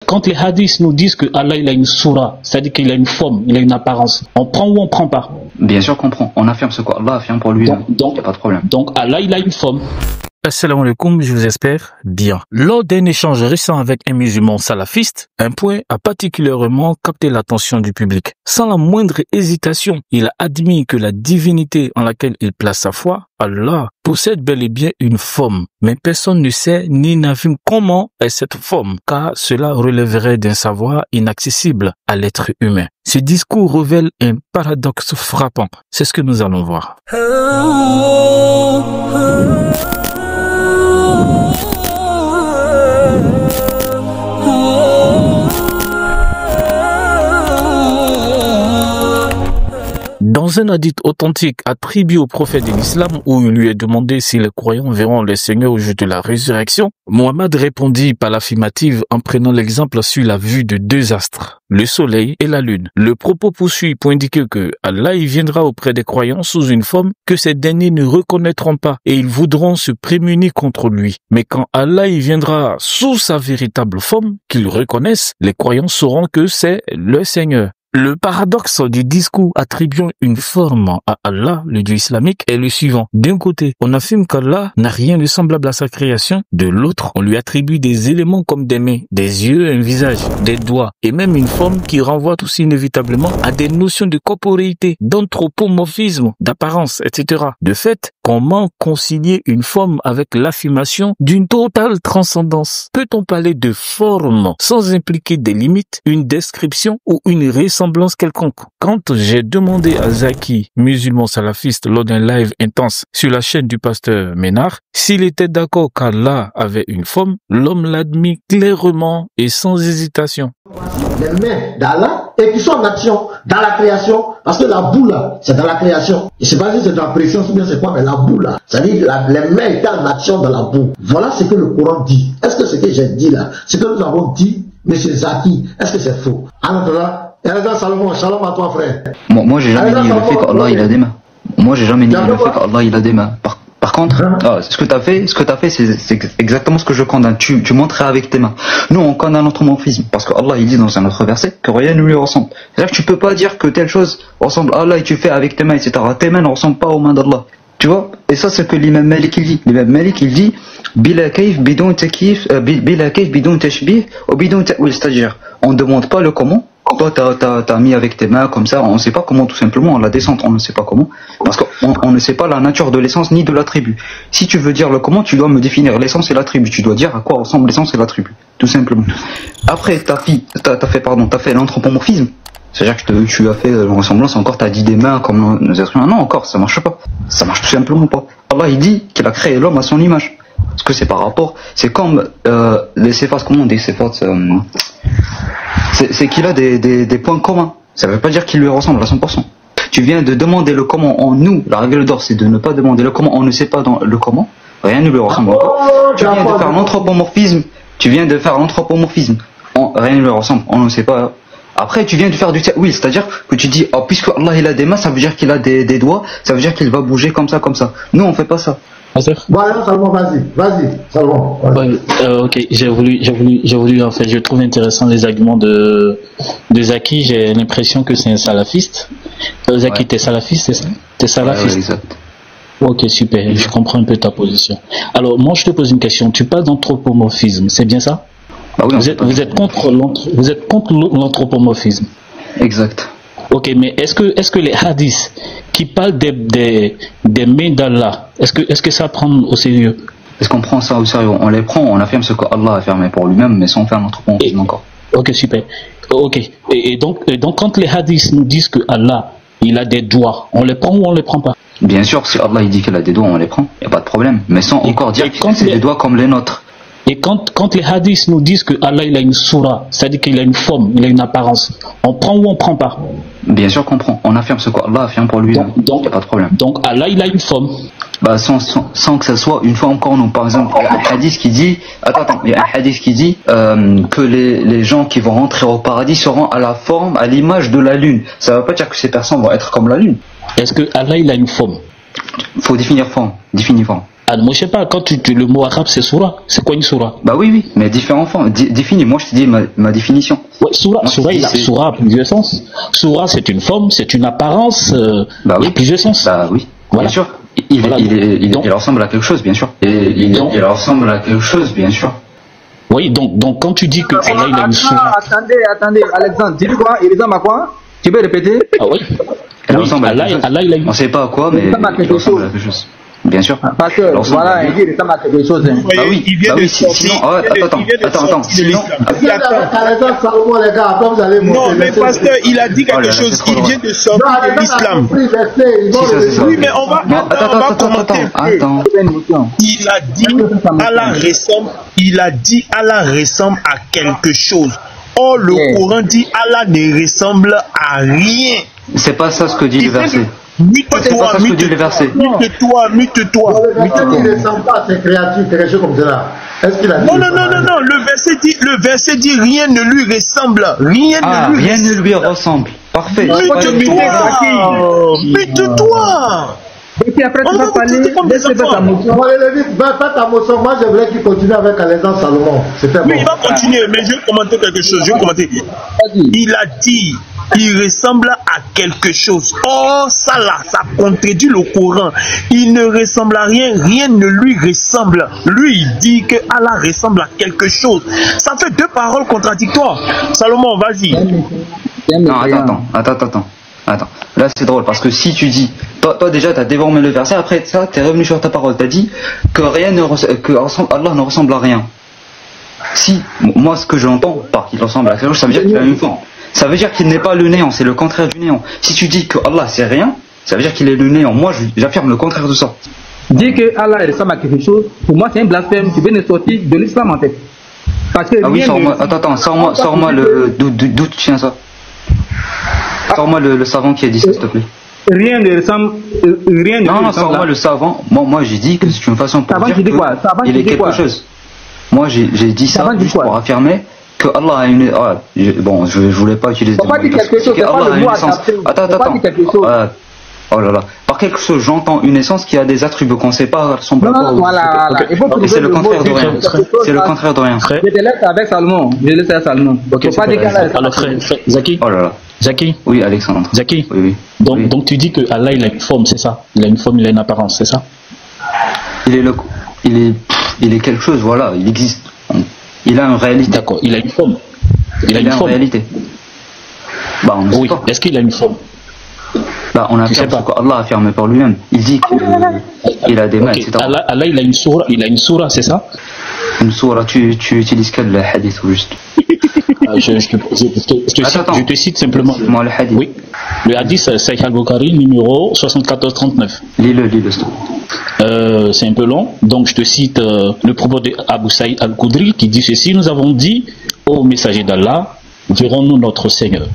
quand les hadiths nous disent que Allah il a une soura, c'est-à-dire qu'il a une forme, il a une apparence, on prend ou on prend pas? Bien sûr qu'on prend. On affirme ce qu'Allah affirme pour lui. Donc, y a pas de problème. Donc Allah il a une forme. Assalamu alaikum, je vous espère bien. Lors d'un échange récent avec un musulman salafiste, un point a particulièrement capté l'attention du public. Sans la moindre hésitation, il a admis que la divinité en laquelle il place sa foi, Allah, possède bel et bien une forme. Mais personne ne sait ni n'affirme comment est cette forme, car cela relèverait d'un savoir inaccessible à l'être humain. Ce discours révèle un paradoxe frappant. C'est ce que nous allons voir. Dans un hadith authentique attribué au prophète de l'islam où il lui est demandé si les croyants verront le Seigneur au jour de la résurrection, Mohammed répondit par l'affirmative en prenant l'exemple sur la vue de deux astres, le soleil et la lune. Le propos poursuit pour indiquer que Allah y viendra auprès des croyants sous une forme que ces derniers ne reconnaîtront pas et ils voudront se prémunir contre lui. Mais quand Allah y viendra sous sa véritable forme qu'ils reconnaissent, les croyants sauront que c'est le Seigneur. Le paradoxe du discours attribuant une forme à Allah, le Dieu islamique, est le suivant. D'un côté, on affirme qu'Allah n'a rien de semblable à sa création. De l'autre, on lui attribue des éléments comme des mains, des yeux, un visage, des doigts et même une forme qui renvoie aussi inévitablement à des notions de corporéité, d'anthropomorphisme, d'apparence, etc. De fait, comment concilier une forme avec l'affirmation d'une totale transcendance? Peut-on parler de forme sans impliquer des limites, une description ou une ressemblance quelconque? Quand j'ai demandé à Zaki, musulman salafiste, lors d'un live intense sur la chaîne du pasteur Ménard, s'il était d'accord qu'Allah avait une forme, l'homme l'admit clairement et sans hésitation. Les mains d'Allah et qui sont en action dans la création, parce que la boue là, c'est dans la création. Je ne sais pas si c'est dans la présence ou bien c'est quoi, mais la boue là, ça veut dire les mains étaient en action dans la boue. Voilà ce que le Coran dit. Est-ce que ce que j'ai dit là, ce que nous avons dit, monsieur Zaki, est-ce que c'est faux? Salomon, shalom à toi frère. Moi j'ai jamais dit le fait qu'Allah il a des mains. Moi j'ai jamais dit le fait qu'Allah il a des mains. Par contre, ce que t'as fait, c'est exactement ce que je condamne. Tu montrais avec tes mains. Nous, on condamne l'anthropomorphisme. Parce que Allah, il dit dans un autre verset que rien ne lui ressemble. C'est-à-dire que tu peux pas dire que telle chose ressemble à Allah et tu fais avec tes mains, etc. Tes mains ne ressemblent pas aux mains d'Allah. Tu vois? Et ça, c'est ce que l'imam Malik, il dit. L'imam Malik, il dit, bila kayf bidon takif, bila kayf bidon tashbih, ou bidon ta'wil. C'est-à-dire, on ne demande pas le comment. Toi, t'as mis avec tes mains comme ça, on ne sait pas comment, tout simplement, la descente, on ne sait pas comment, parce qu'on ne sait pas la nature de l'essence ni de l'attribut. Si tu veux dire le comment, tu dois me définir l'essence et l'attribut, tu dois dire à quoi ressemble l'essence et l'attribut, tout simplement. Après, t'as fait l'anthropomorphisme, c'est-à-dire que tu as fait ressemblance, encore t'as dit des mains comme nos êtres humains, non, encore, ça marche pas, ça marche tout simplement pas. Allah, il dit qu'il a créé l'homme à son image. Parce que c'est par rapport, c'est comme les séphats, comment on dit séphats, c'est qu'il a des points communs. Ça ne veut pas dire qu'il lui ressemble à 100%. Tu viens de demander le comment en nous. La règle d'or, c'est de ne pas demander le comment. On ne sait pas dans le comment. Rien ne lui ressemble encore. Tu viens de faire l'anthropomorphisme. Rien ne lui ressemble. On ne sait pas. Après, tu viens de faire du ta'wil, c'est-à-dire que tu dis, oh, puisque Allah il a des mains, ça veut dire qu'il a des doigts, ça veut dire qu'il va bouger comme ça. Nous, on fait pas ça. Voilà, Salomon, vas-y, Salomon. Ok, j'ai voulu, en fait, je trouve intéressant les arguments de Zaki. J'ai l'impression que c'est un salafiste. Zaki, t'es salafiste, c'est ça? T'es salafiste. Ouais, exact. Ok, super, je comprends un peu ta position. Alors, moi, je te pose une question. Tu parles d'anthropomorphisme, c'est bien ça? Bah oui, vous êtes contre l'anthropomorphisme. Exact. Ok, mais est-ce que les hadiths qui parlent des mains d'Allah, est-ce que ça prend au sérieux? Est-ce qu'on prend ça au sérieux? On les prend, on affirme ce qu'Allah a affirmé pour lui-même, mais sans faire l'anthropomorphisme encore. Ok, super. Ok, et donc quand les hadiths nous disent que Allah, il a des doigts, on les prend ou on les prend pas? Bien sûr, si Allah il dit qu'il a des doigts, on les prend, il n'y a pas de problème, mais sans encore dire que c'est des doigts comme les nôtres. Et quand les hadiths nous disent que Allah il a une soura, c'est-à-dire qu'il a une forme, il a une apparence, on prend ou on prend pas? Bien sûr qu'on prend, on affirme ce qu'Allah affirme pour lui, il n'y a pas de problème. Donc Allah il a une forme. Bah sans que ça soit une forme encore non. Par exemple, il y a un hadith qui dit, il y a un hadith qui dit que les gens qui vont rentrer au paradis seront à la forme, à l'image de la lune. Ça ne veut pas dire que ces personnes vont être comme la lune. Est-ce que Allah il a une forme? Faut définir forme, Ah, moi je sais pas, quand le mot arabe c'est soura, c'est quoi une soura? Bah oui, mais différents formes. Définis, moi je te dis ma définition. Ouais, soura, soura a plusieurs sens. Soura c'est une forme, c'est une apparence, bah oui. Il y a plusieurs sens. Bah oui, voilà. Bien sûr. Il ressemble à quelque chose, bien sûr. Il ressemble à quelque chose, bien sûr. Oui, donc quand tu dis que Allah il a une soura. Attendez, Alexandre, dis quoi? Il ressemble à quoi? Tu peux répéter? Ah oui. Elle ressemble à Allah, il a une... On sait pas à quoi, mais il ressemble à quelque chose. Bien sûr. Parce que, voilà, il dit il ressemble à quelque chose. Hein. Bah oui, sinon, attends, sinon... Non, mais pasteur, il a dit quelque chose, il vient de sortir de l'islam. Oui, mais on va commenter un peu. Il a dit Allah ressemble à quelque chose. Or, le Coran dit Allah ne ressemble à rien. C'est pas ça ce que dit le verset. Mute-toi. Il ne ressemble pas à ces créatures, quelque chose comme cela. Est-ce qu'il a dit? Non. Le verset dit rien ne lui ressemble. Rien ne lui ressemble. Parfait. Mute-toi. Et puis après, tu vas parler, laisse faire ta motion. Fais ta motion. Moi, je voulais qu'il continue avec Alexandre Salomon. C'était bon. Mais il va continuer, mais je vais commenter quelque chose. Il a dit, il ressemble à quelque chose. Or, ça contredit le Coran. Il ne ressemble à rien, rien ne lui ressemble. Lui, il dit que Allah ressemble à quelque chose. Ça fait deux paroles contradictoires. Salomon, vas-y. Non, attends. Là, c'est drôle parce que si tu dis, toi déjà, t'as dévormé le verset. Après ça, t'es revenu sur ta parole. T'as dit que Allah ne ressemble à rien. Si moi, ce que j'entends pas qu'il ressemble à quelque chose, ça veut dire qu'il a une forme. Ça veut dire qu'il n'est pas le néant. C'est le contraire du néant. Si tu dis que Allah c'est rien, ça veut dire qu'il est le néant. Moi, j'affirme le contraire de ça. Dire que Allah ressemble à quelque chose, pour moi, c'est un blasphème. Tu viens de sortir de l'islam en fait. Parce que ah oui, sors-moi d'où tu tiens ça. Sors-moi le savant qui a dit ça, s'il te plaît. Rien ne ressemble. Non, sors-moi le savant. Moi, j'ai dit que c'est une façon pour dire qu'il est quelque chose. Moi, j'ai dit ça juste pour affirmer que Allah a une. Bon, je voulais pas utiliser. Faut pas dire quelque chose. Allah a une essence. Attends. Oh là là. Par quelque chose, j'entends une essence qui a des attributs qu'on ne sait pas ressemble à quoi. Voilà. Et c'est le contraire de rien. C'est le contraire de rien. Je te laisse avec Salomon. Ok, c'est pas alors frère, Zaki. Oh là là. Zaki. Oui, Alexandre. Zaki. Oui. Donc tu dis que Allah il a une forme, c'est ça? Il a une forme, il a une apparence, c'est ça? Il est quelque chose, voilà, il existe. Il a une réalité. D'accord, il a une forme. Il a une réalité. Bah, on ne sait pas. Est-ce qu'il a une forme? Bah, on affirme ce qu'Allah affirme par lui-même. Il dit qu'il a des mains, etc. Allah il a une soura, c'est ça? Une soura, tu utilises quel hadith ou juste? Je te cite simplement. Moi, le hadith. Oui. Le hadith, Sahih al-Bukhari, numéro 7439. Lis-le. C'est un peu long, donc je te cite le propos de Abu Saïd al-Khudri qui dit ceci: nous avons dit au messager d'Allah, verrons-nous notre Seigneur?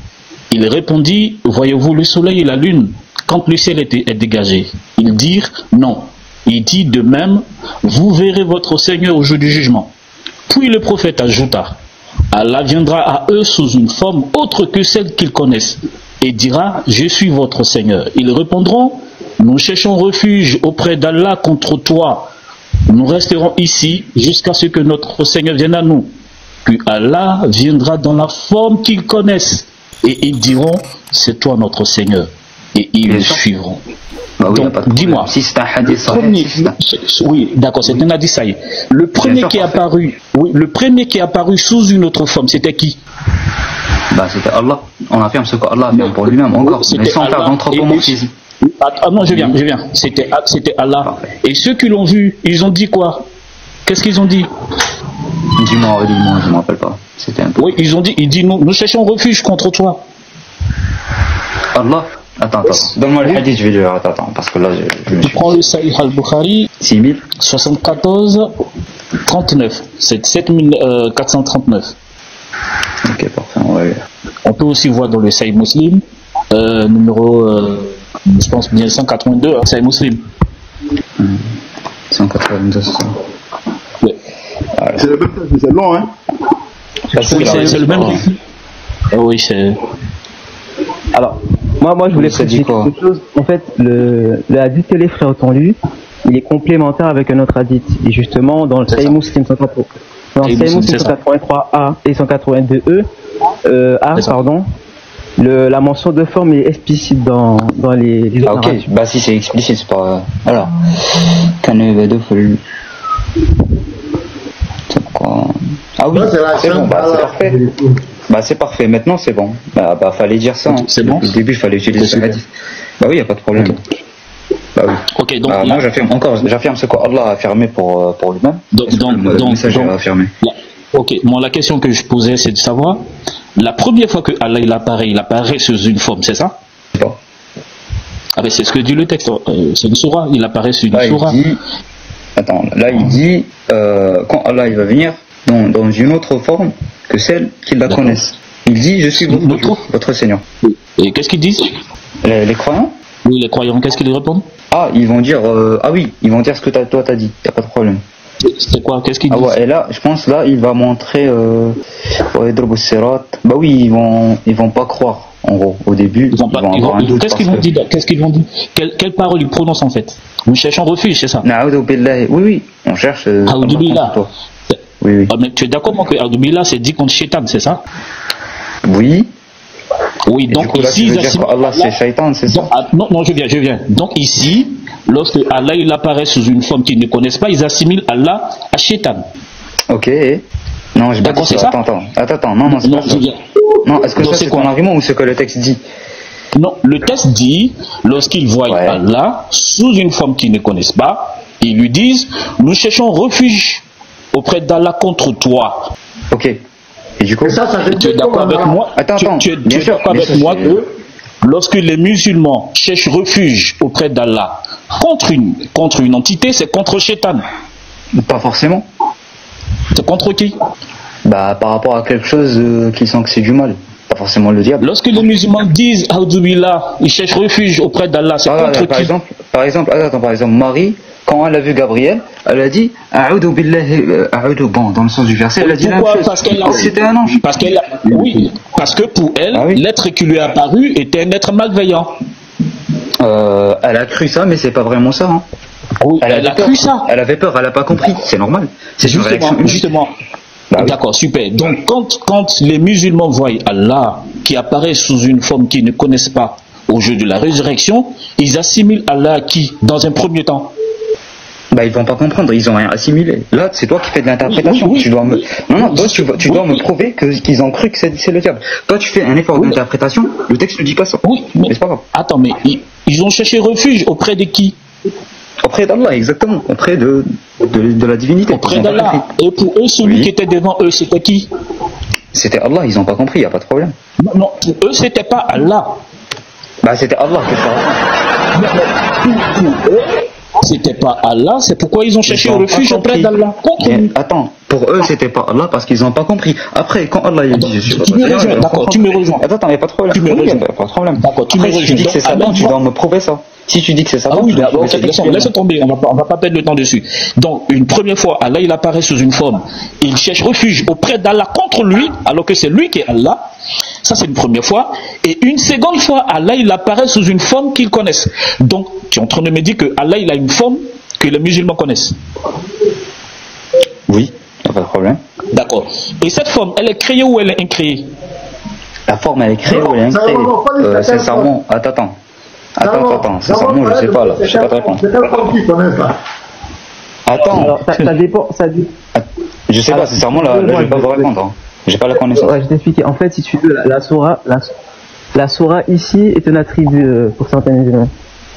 Il répondit: voyez-vous le soleil et la lune quand le ciel est dégagé? Ils dirent non. Il dit de même: vous verrez votre Seigneur au jour du jugement. Puis le prophète ajouta: Allah viendra à eux sous une forme autre que celle qu'ils connaissent et dira: je suis votre Seigneur. Ils répondront: nous cherchons refuge auprès d'Allah contre toi. Nous resterons ici jusqu'à ce que notre Seigneur vienne à nous. Puis Allah viendra dans la forme qu'ils connaissent et ils diront: c'est toi notre Seigneur. Et ils le suivront. Bah oui, donc, dis-moi, si c'est un hadith oui, d'accord, c'est un hadith sahih. Le premier qui est apparu sous une autre forme, c'était qui? Bah, c'était Allah. On affirme ce qu'Allah affirme pour lui-même encore, mais sans faire d'anthropomorphisme. Ah non, je viens. C'était Allah. Parfait. Et ceux qui l'ont vu, ils ont dit quoi? Qu'est-ce qu'ils ont dit? Dis-moi, je ne me rappelle pas. C'était un peu... Oui, ils dit nous cherchons refuge contre toi. Allah. Attends. Donne-moi le hadith, je vais dire. Attends, parce que là, je me suis... Tu prends le Sahih al-Bukhari, 74 39. C'est 7439. Ok, parfait. Ouais. On peut aussi voir dans le Sahih Muslim, numéro, je pense bien 182, Sahih Muslim. 182, c'est ça. Ouais. C'est long, hein? Oui, c'est le même. Oui, c'est... Alors, moi je voulais préciser quelque chose. En fait, le hadith que les frères ont lu, il est complémentaire avec un autre hadith. Et justement, dans le Sahih Muslim 183A et 182E, pardon, la mention de forme est explicite dans les ah, ok, bah si c'est explicite, c'est pas... Alors, ah oui, c'est bon, bah c'est parfait. Bah c'est parfait, maintenant c'est bon. Bah fallait dire ça. Hein. C'est bon. Au début, il fallait utiliser ce hadith. Bah oui, y a pas de problème. Okay. Bah oui. Ok, donc moi j'affirme ce qu'Allah a affirmé pour lui-même. Donc, affirmé. Ok, moi la question que je posais, c'est de savoir, la première fois que Allah il apparaît sous une forme, c'est ça? Bon. Ah ben c'est ce que dit le texte, c'est une sourate, il apparaît sur une sourate. Il dit, quand Allah il va venir dans une autre forme que celle qu'ils la connaissent. Il dit, je suis votre Seigneur. Et qu'est-ce qu'ils disent? Les croyants? Oui, les croyants, qu'est-ce qu'ils répondent? Ah, ils vont dire, ils vont dire ce que toi t'as dit, y a pas de problème. C'est quoi? Qu'est-ce qu'ils disent? Ah ouais, et là, je pense il va montrer bah oui, ils vont pas croire, en gros, au début. Ils vont avoir un doute. Qu'est-ce qu'ils vont dire? Quelle parole ils prononcent en fait? Nous cherchons refuge, c'est ça? Oui, on cherche. Oui. Ah, mais tu es d'accord que Aoudubillah c'est dit contre Shaitan, c'est ça? Oui. Oui, donc coup, là, ici, Allah c'est Shaitan, c'est ça? Non, je viens. Donc ici, lorsque Allah il apparaît sous une forme qu'ils ne connaissent pas, ils assimilent Allah à Shaitan. Ok. Non, j'ai pas dit ça. Attends, non, c'est pas ça. Non, est-ce que ça c'est ton argument ou ce que le texte dit? Non, le texte dit, lorsqu'ils voient Allah sous une forme qu'ils ne connaissent pas, ils lui disent, nous cherchons refuge auprès d'Allah contre toi. Ok. Et du coup, tu es d'accord avec moi? Tu es d'accord avec moi que lorsque les musulmans cherchent refuge auprès d'Allah contre une entité, c'est contre Shaitan? Pas forcément. C'est contre qui? Bah par rapport à quelque chose qui sent que c'est du mal. Pas forcément le diable. Lorsque les musulmans disent Aoudubillah, ils cherchent refuge auprès d'Allah, c'est contre qui? Par exemple, Marie, quand elle a vu Gabriel, elle a dit A'udhu billahi, bon, dans le sens du verset, elle a dit la même chose. Parce qu'elle a... C'était un ange. Oui, parce que pour elle, l'être qui lui est apparu était un être malveillant. Elle a cru ça, mais c'est pas vraiment ça. Hein. Oui, elle a cru ça. Elle avait peur, elle a pas compris, c'est normal. C'est justement. D'accord, super. Donc quand les musulmans voient Allah qui apparaît sous une forme qu'ils ne connaissent pas au jour de la résurrection, ils assimilent Allah à qui dans un premier temps? Bah ils vont pas comprendre, ils ont rien assimilé. Là c'est toi qui fais de l'interprétation. Tu dois me me prouver qu'ils ont cru que c'est le diable. Toi tu fais un effort d'interprétation, le texte ne dit pas ça. Oui, mais c'est pas grave. Attends, mais ils ont cherché refuge auprès de qui? Auprès d'Allah, exactement. Auprès de la divinité. Auprès d'Allah. Et pour eux, celui qui était devant eux, c'était qui? C'était Allah, ils n'ont pas compris, il n'y a pas de problème. Non, pour eux, c'était pas Allah. Bah c'était Allah, qu'est-ce que pour eux, c'était pas Allah, c'est pourquoi ils ont cherché refuge auprès d'Allah. Attends, pour eux c'était pas Allah parce qu'ils n'ont pas compris. Après, quand Allah il dit je suis votre Seigneur, d'accord, tu me rejoins. Attends, il n'y a pas de problème. Tu me rejoins. Pas de problème. D'accord, tu me rejoins. Si tu dis que c'est Satan, tu dois me prouver ça. Si tu dis que c'est Satan, oui, laisse tomber, on va pas perdre le temps dessus. Donc, une première fois, Allah il apparaît sous une forme, il cherche refuge auprès d'Allah contre lui, alors que c'est lui qui est Allah. Ça, c'est une première fois. Et une seconde fois, Allah il apparaît sous une forme qu'ils connaissent. Donc, tu es en train de me dire que Allah il a une forme que les musulmans connaissent. Oui, il n'y a pas de problème. D'accord. Et cette forme, elle est créée ou elle est incréée? La forme, elle est créée ou elle est incréée? Sincèrement, attends, sincèrement, je sais pas là, je sais pas te répondre. Attends. Alors, ça dépend, je sais pas, sincèrement, là, je vais pas vous répondre. Hein. J'ai pas la connaissance. Ouais, je t'explique. En fait, si tu veux, la soura ici est un attribut pour certains musulmans.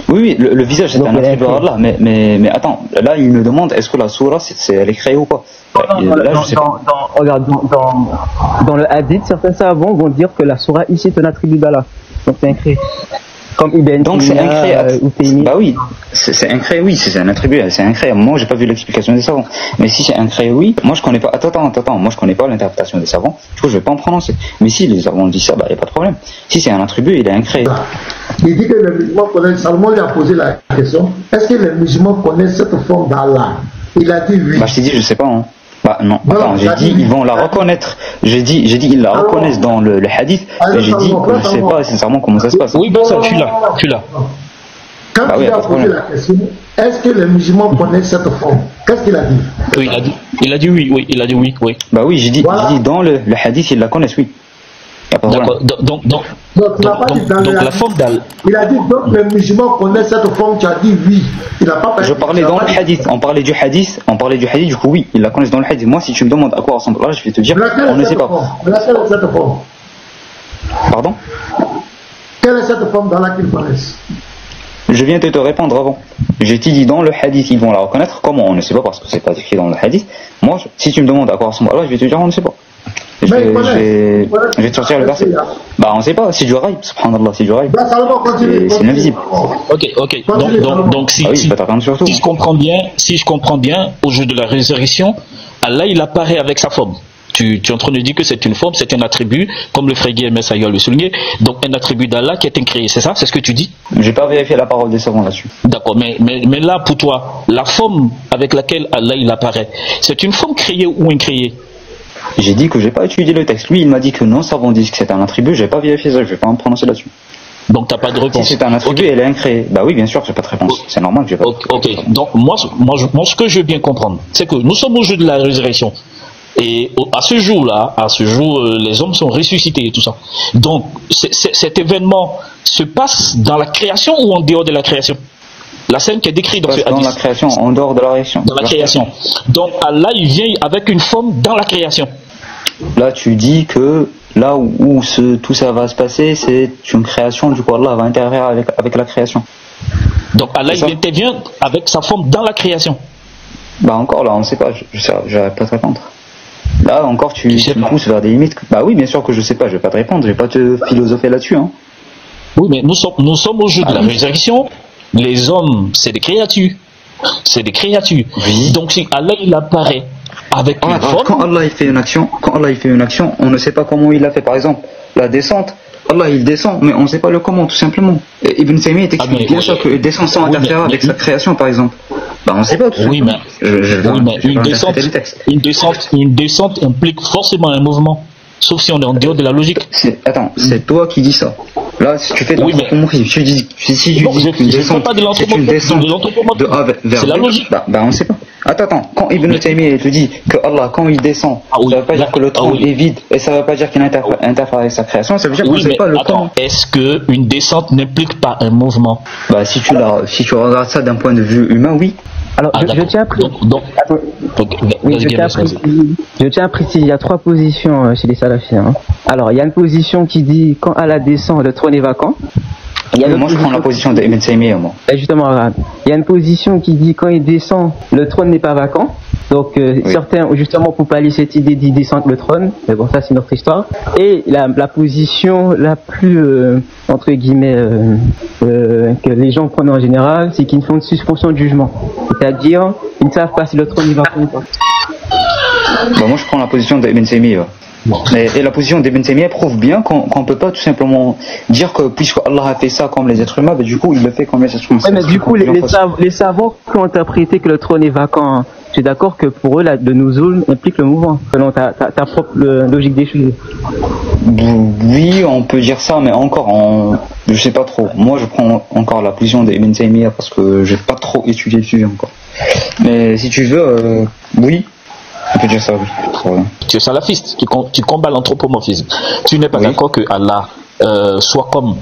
Oui, le visage c'est un attribut là, mais attends, là il me demande est-ce que la soura elle est créée ou pas? Regarde, dans le hadith, certains savants vont dire que la soura ici est un attribut d'Allah. Donc c'est incréé. Comme Ibn donc c'est incréé. Taymiyyah. Bah oui, c'est incréé, oui, c'est un attribut, c'est incréé. Moi j'ai pas vu l'explication des savants. Mais si c'est incréé, oui, moi je connais pas. Attends, moi je connais pas l'interprétation des savants. Du coup je vais pas en prononcer. Mais si les savants disent ça, bah y a pas de problème. Si c'est un attribut, il est incréé. Il dit que les musulmans connaissent. Salomon lui a posé la question. Est-ce que les musulmans connaissent cette forme d'Allah? Il a dit oui. Bah je t'ai dit je sais pas. Hein. Bah non, attends, j'ai dit ils vont la reconnaître. J'ai dit ils la reconnaissent dans le hadith. Et j'ai dit je sais pas sincèrement comment ça se passe. Oui, ben ça, je suis là. Quand il a posé la question, est-ce que les musulmans connaissent cette forme? Qu'est-ce qu'il a dit? Oui, il a dit oui, il a dit oui. Bah oui, j'ai dit dans le hadith, ils la connaissent, oui. D'accord, donc la forme d'Allah. Il a dit donc les musulmans connaissent cette forme, tu as dit oui. Il n'a pas Je parlais dans le hadith, on parlait du hadith, du coup oui, ils la connaissent dans le hadith. Moi, si tu me demandes à quoi ressemble Allah, je vais te dire, on ne sait pas. Laquelle est cette forme? Pardon? Quelle est cette forme dans laquelle ils connaissent? Je viens de te répondre avant. Je t'ai dit dans le hadith, ils vont la reconnaître. Comment? On ne sait pas parce que c'est pas écrit dans le hadith. Moi, si tu me demandes à quoi ressemble Allah, je vais te dire, on ne sait pas. Je vais te sortir le verset. Bah, on ne sait pas. C'est du raïb, subhanallah, c'est du raïb. C'est l'invisible. Ok. Donc si je comprends bien, au jour de la résurrection, Allah, il apparaît avec sa forme. Tu es en train de dire que c'est une forme, c'est un attribut, comme le frère Guilhem Sayol le soulignait, donc un attribut d'Allah qui est incréé, c'est ça? C'est ce que tu dis? J'ai pas vérifié la parole des savants là-dessus. D'accord, mais là, pour toi, la forme avec laquelle Allah il apparaît, c'est une forme créée ou incréée? J'ai dit que j'ai pas étudié le texte. Lui, il m'a dit que non, savants disent que c'est un attribut, j'ai pas vérifié ça, je vais pas me prononcer là-dessus. Donc t'as pas de réponse? Si c'est un attribut, elle est incréée. Bah oui, bien sûr, j'ai pas de réponse. C'est normal que j'ai pas de réponse. Ok, donc moi, ce que je veux bien comprendre, c'est que nous sommes au jour de la résurrection. Et à ce jour, les hommes sont ressuscités et tout ça. Donc, cet événement se passe dans la création ou en dehors de la création? La scène qui est décrite dans ce hadith. Dans la création, en dehors de la création. Dans la création. Donc, Allah, il vient avec une forme dans la création. Là, tu dis que là où tout ça va se passer, c'est une création, du coup, Allah va intervenir avec la création. Donc, Allah, il intervient avec sa forme dans la création. Bah, encore là, on ne sait pas, je n'arrive pas à te répondre. Là encore tu me pousses vers des limites. Bah oui, bien sûr que je sais pas, je vais pas te répondre, je vais pas te philosopher là-dessus. Hein. Oui, mais nous sommes au jeu de la résurrection. Les hommes, c'est des créatures. C'est des créatures. Oui. Donc si Allah il apparaît avec une forme. Quand Allah il fait une action, on ne sait pas comment il l'a fait. Par exemple, la descente. Allah il descend, mais on ne sait pas le comment, tout simplement. Ibn Taymiyyah explique bien sûr qu'il descend sans interférer avec sa création, par exemple. Bah, on ne sait pas tout simplement. Une descente implique forcément un mouvement, sauf si on est en dehors de la logique. C'est toi qui dis ça. Là, si tu fais de l'anthropomorphisme, si tu dis qu'une descente, c'est une descente de A vers B, c'est la logique. Bah, on ne sait pas. Attends, quand Ibn Taymiyyah te dit que Allah, quand il descend, ça ne veut pas dire que le trône est vide, et ça ne veut pas dire qu'il interfère avec sa création, ça veut dire qu'on ne sait pas le comment. Est-ce qu'une descente n'implique pas un mouvement? Bah, si tu regardes ça d'un point de vue humain, oui. Alors, je tiens à préciser, il y a 3 positions chez les salafis. Hein. Alors, il y a une position qui dit quand Allah descend, le trône est vacant. Moi, je prends la position d'Ibn Taymiyyah, moi. Justement, il y a une position qui dit quand il descend, le trône n'est pas vacant. Donc, certains, justement, pour pallier cette idée d'y descendre le trône, mais bon, ça, c'est notre histoire. Et la position la plus, entre guillemets, que les gens prennent en général, c'est qu'ils font une suspension de jugement. C'est-à-dire, ils ne savent pas si le trône est vacant ou pas. Bah, moi, je prends la position d'Ibn Taymiyyah. Et la position d'Ibn Taymiyyah prouve bien qu'on ne peut pas tout simplement dire que puisque Allah a fait ça comme les êtres humains, bah, du coup il le fait comme les êtres humains. Ouais, mais du coup les savants qui ont interprété que le trône est vacant, tu es d'accord que pour eux le nuzul implique le mouvement, selon ta propre logique des choses? Oui, on peut dire ça, mais encore, je sais pas trop. Moi je prends encore la position d'Ibn Taymiyyah parce que j'ai pas trop étudié le sujet encore. Mais si tu veux, oui. On peut dire ça, oui. Tu es salafiste, tu combats l'anthropomorphisme. Tu n'es pas d'accord que Allah soit comme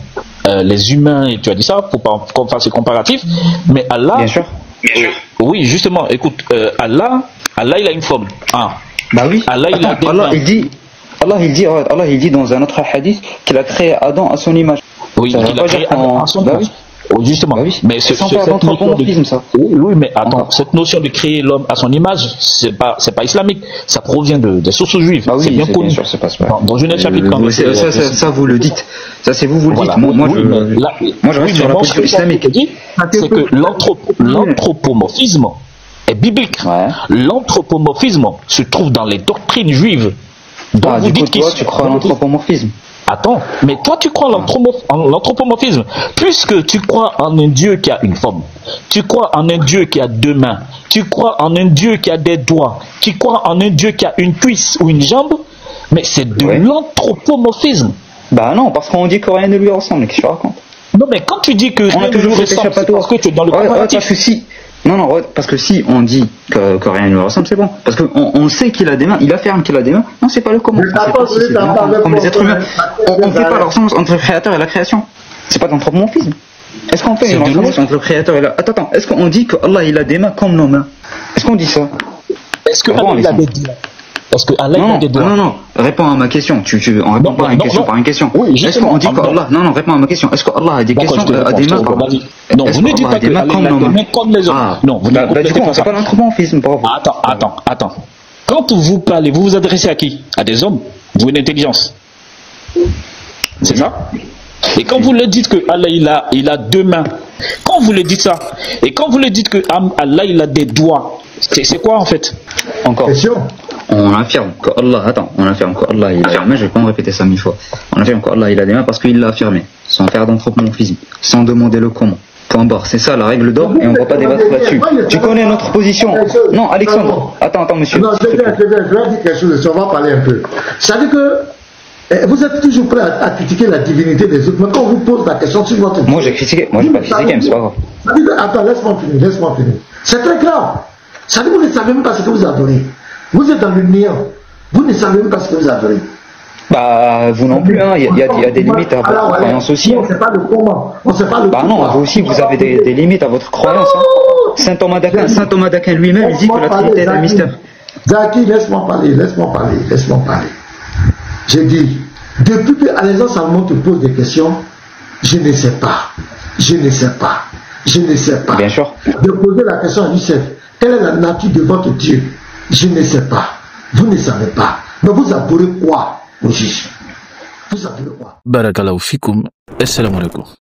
les humains, et tu as dit ça, pour pas qu'on fasse ce comparatif, mais Allah... Bien sûr. Oui, justement, écoute, Allah il a une forme. Bah oui. Allah il dit dans un autre hadith qu'il a créé Adam à son image. Oui, il a créé Adam à son image. Justement, oui. Mais cette notion de créer l'homme à son image, c'est pas islamique, ça provient des sources juives. Ah oui, c'est bien connu. Sûr, c'est pas dans Genèse chapitre 40. Ça vous le dites. Ça c'est vous le dites. Moi je reste sur la position islamique. C'est que l'anthropomorphisme est biblique. Ouais. L'anthropomorphisme se trouve dans les doctrines juives. Donc vous dites toi, tu crois à l'anthropomorphisme. Attends, mais toi tu crois en l'anthropomorphisme, puisque tu crois en un Dieu qui a une forme, tu crois en un Dieu qui a 2 mains, tu crois en un Dieu qui a des doigts, tu crois en un Dieu qui a une cuisse ou une jambe, mais c'est de l'anthropomorphisme. Bah non, parce qu'on dit que rien ne lui ressemble, qu'est-ce que tu racontes? Non, mais quand tu dis que On a toujours cet échappatoire. parce que tu es dans le comparatif. Parce que si, non, parce que si on dit que rien ne lui ressemble, c'est bon. Parce qu'on sait qu'il a des mains, il affirme qu'il a des mains. Non, c'est pas le comment. Comme les êtres humains. On ne fait pas la ressemblance entre le créateur et la création. C'est pas d'anthropomorphisme. Est-ce qu'on fait une ressemblance entre le créateur et la... Attends, est-ce qu'on dit que Allah il a des mains comme nos mains? Est-ce qu'on dit ça? Est-ce que Allah il a des doigts? Est-ce que Allah il a des doigts? Non, réponds à ma question. On répond pas à une question par une question. Oui, est-ce qu'on dit que Allah... Non, réponds à ma question. Est-ce que Allah a des questions, a des mains? Non, vous ne dites pas que Allah a des mains comme les autres. Non, vous ne du coup, c'est pas l'anthropomorphisme, bravo. Attends. Quand vous parlez, vous vous adressez à qui? À des hommes? Vous une intelligence? C'est ça? Et quand vous le dites que Allah il a deux mains, quand vous le dites ça, et quand vous le dites que Allah il a des doigts, c'est quoi en fait? Encore. On affirme que Allah, on affirme que Allah il a des mains, je vais pas en répéter ça 1000 fois. On affirme que Allah il a des mains parce qu'il l'a affirmé, sans faire d'anthropomorphisme, sans demander le comment. Point barre, c'est ça la règle d'or et on ne va pas débattre là-dessus. Tu connais notre position. Non, Alexandre, attends monsieur. Non, je vais dire quelque chose, on va parler un peu. Ça veut dire que vous êtes toujours prêt à critiquer la divinité des autres, mais quand on vous pose la question sur votre... Moi j'ai critiqué, moi j'ai pas critiqué, mais c'est pas grave. Attends, laisse-moi finir. C'est très grave. Ça veut dire que vous ne savez même pas ce que vous adorez. Vous êtes dans le néant. Vous ne savez même pas ce que vous adorez. Bah, vous non plus, hein. Il y a des limites à votre croyance aussi. On ne sait pas le comment. On sait pas le bah non, vous aussi, vous avez des limites à votre croyance. Hein. Saint Thomas d'Aquin lui-même, il dit que la Trinité est un mystère. Zaki, laisse-moi parler. J'ai dit, depuis que Alexandre Salomon te pose des questions, je ne sais pas. Bien sûr. De poser la question à Youssef, quelle est la nature de votre Dieu? Je ne sais pas. Vous ne savez pas. Mais vous adorez quoi au juge? Vous adorez quoi? Barakallahu fikoum. Assalamu alaikum.